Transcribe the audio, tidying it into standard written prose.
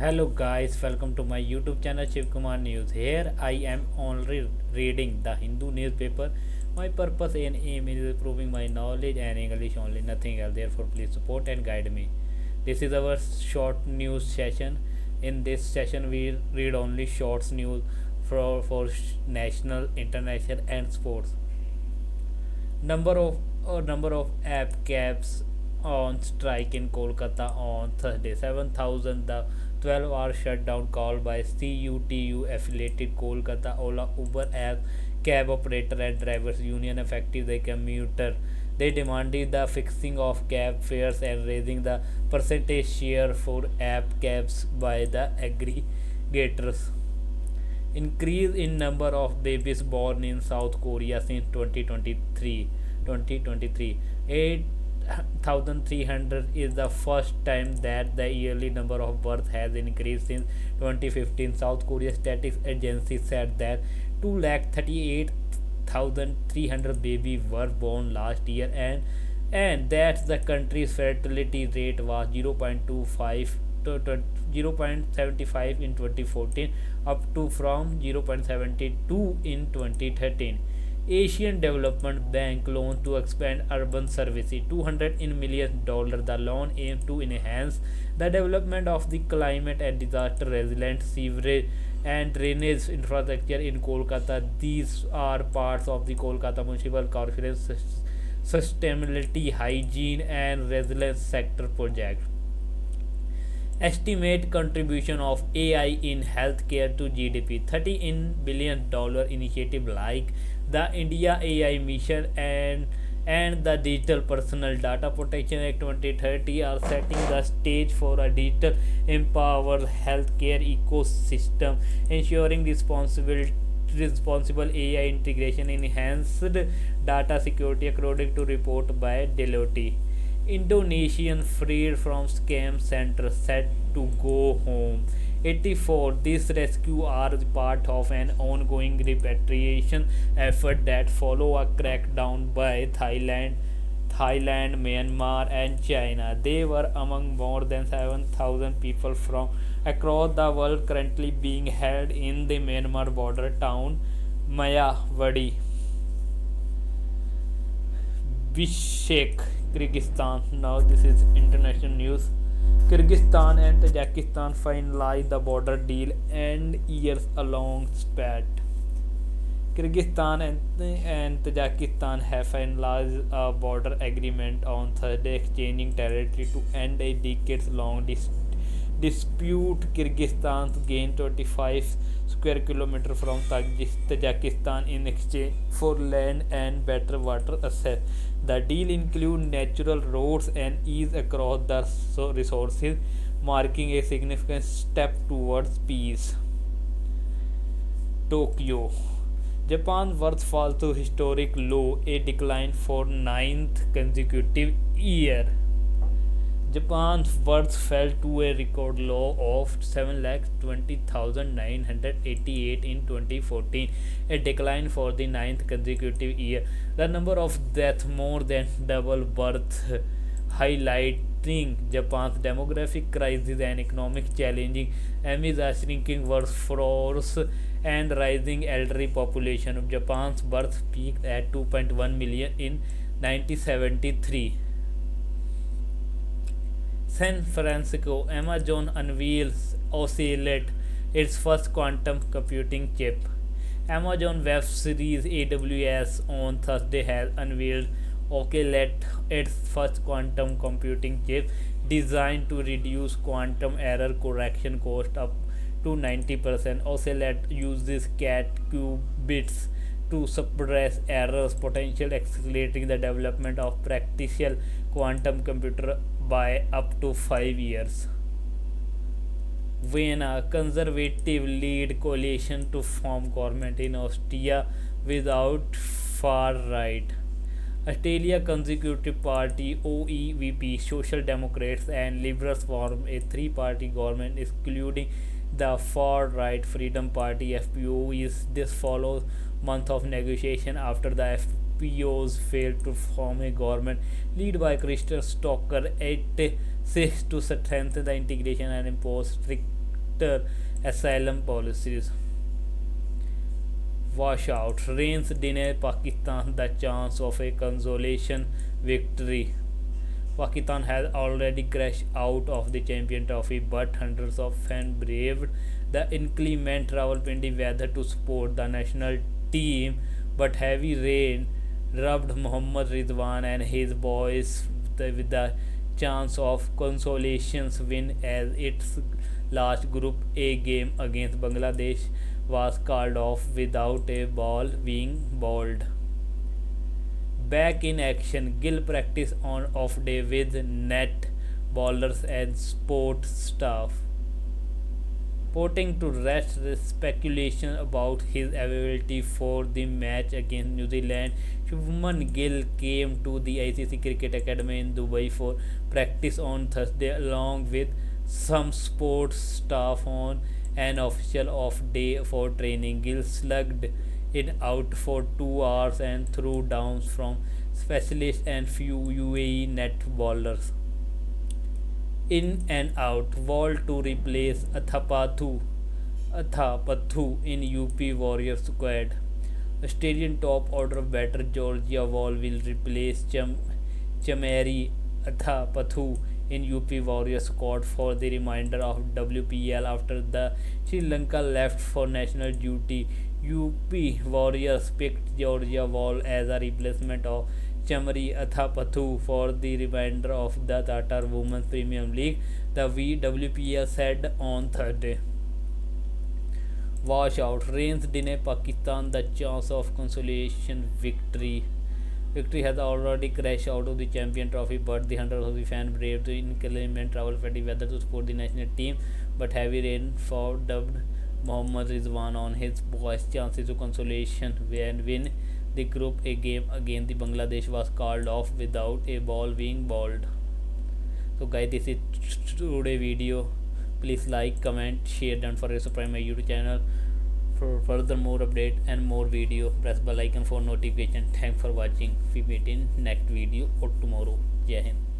Hello guys, welcome to my YouTube channel Shiv Kumar News. Here I am only reading the Hindu newspaper. My purpose and aim is improving my knowledge and English only, nothing else. Therefore, please support and guide me. This is our short news session. In this session, we read only shorts news for national, international, and sports. Number of app cabs on strike in Kolkata on Thursday. 7,000. The 12-hour shutdown called by CUTU affiliated Kolkata Ola Uber app cab operator and drivers union effective the commuter. They demanded the fixing of cab fares and raising the percentage share for app cabs by the aggregators. Increase in number of babies born in South Korea since 2023. 8,300 is the first time that the yearly number of births has increased since 2015. South Korea Statistics Agency said that 238,300 babies were born last year, and that the country's fertility rate was 0.25 to 0.75 in 2014 up to from 0.72 in 2013. Asian Development Bank loan to expand urban services, $200 million. The loan aims to enhance the development of the climate and disaster resilient sewerage and drainage infrastructure in Kolkata. These are parts of the Kolkata Municipal Corporation Sustainability, Hygiene and Resilience Sector project. Estimate contribution of AI in healthcare to GDP, $30 billion initiative like the India AI Mission and the Digital Personal Data Protection Act 2030 are setting the stage for a digital empowered healthcare ecosystem, ensuring responsible AI integration, enhanced data security, according to report by Deloitte. Indonesian freed from scam center set to go home. 84. This rescue are part of an ongoing repatriation effort that follow a crackdown by Thailand, Myanmar, and China. They were among more than 7,000 people from across the world currently being held in the Myanmar border town Mayawadi. Bishkek, Kyrgyzstan. Now this is international news. Kyrgyzstan and Tajikistan finalized the border deal and years along spat. Kyrgyzstan and Tajikistan have finalized a border agreement on Thursday, exchanging territory to end a decades-long dispute. Kyrgyzstan gained 25 square kilometers from Tajikistan in exchange for land and better water access. The deal includes natural roads and ease across the resources, marking a significant step towards peace. Tokyo. Japan's worth falls to historic low, a decline for ninth consecutive year. Japan's worth fell to a record low of 7,20,988 in 2014, a decline for the ninth consecutive year. The number of deaths more than double birth, highlighting Japan's demographic crisis and economic challenges amid a shrinking workforce and rising elderly population. Of Japan's birth peaked at 2.1 million in 1973. San Francisco. Amazon unveils Ocelot, its first quantum computing chip. Amazon Web Series AWS on Thursday has unveiled Ocelot, its first quantum computing chip, designed to reduce quantum error correction cost up to 90%. Ocelot uses cat qubits to suppress errors, potentially accelerating the development of practical quantum computer by up to 5 years. Vienna. Conservative lead coalition to form government in Austria without far right. Australia Conservative Party OEVP, Social Democrats and Liberals form a three-party government excluding the far right Freedom Party FPO. Is this follows month of negotiation after the FPOs failed to form a government led by Christian Stocker. It seeks to strengthen the integration and impose strict stricter asylum policies. Washout. Rains deny Pakistan the chance of a consolation victory. Pakistan has already crashed out of the champion trophy, but hundreds of fans braved the inclement Rawalpindi weather to support the national team. But heavy rain robbed Mohammad Rizwan and his boys with the chance of consolations win, as its last Group A game against Bangladesh was called off without a ball being bowled. Back in action, Gill practiced on off day with net bowlers and sport staff, putting to rest speculation about his availability for the match against New Zealand. Shubman Gill came to the ICC Cricket Academy in Dubai for practice on Thursday, along with some sports staff on an official off day for training. Gill slugged it out for 2 hours and threw downs from specialists and few UAE net bowlers. In and out, Wall to replace Athapathu in UP Warrior squad. Australian top order batter Georgia Wall will replace Chamari Athapathu in UP Warrior squad for the remainder of WPL after the Sri Lanka left for national duty. UP Warriors picked Georgia Wall as a replacement of Chamari Athapathu for the remainder of the Tata Women's Premium League, the WPL said on Thursday. Washout. Rains deny Pakistan the chance of consolation victory. Victory has already crashed out of the champion trophy, but the hundreds of the fans braved the inclement travel-friendly weather to support the national team. But heavy rain dubbed Mohammad Rizwan on his boys' chances to consolation and win the Group A game against the Bangladesh was called off without a ball being bowled. So guys, this is today video. Please like, comment, share, and for subscribe my YouTube channel for further more update and more video. Press bell icon for notification. Thanks for watching. We meet in next video or tomorrow. Jai Hind.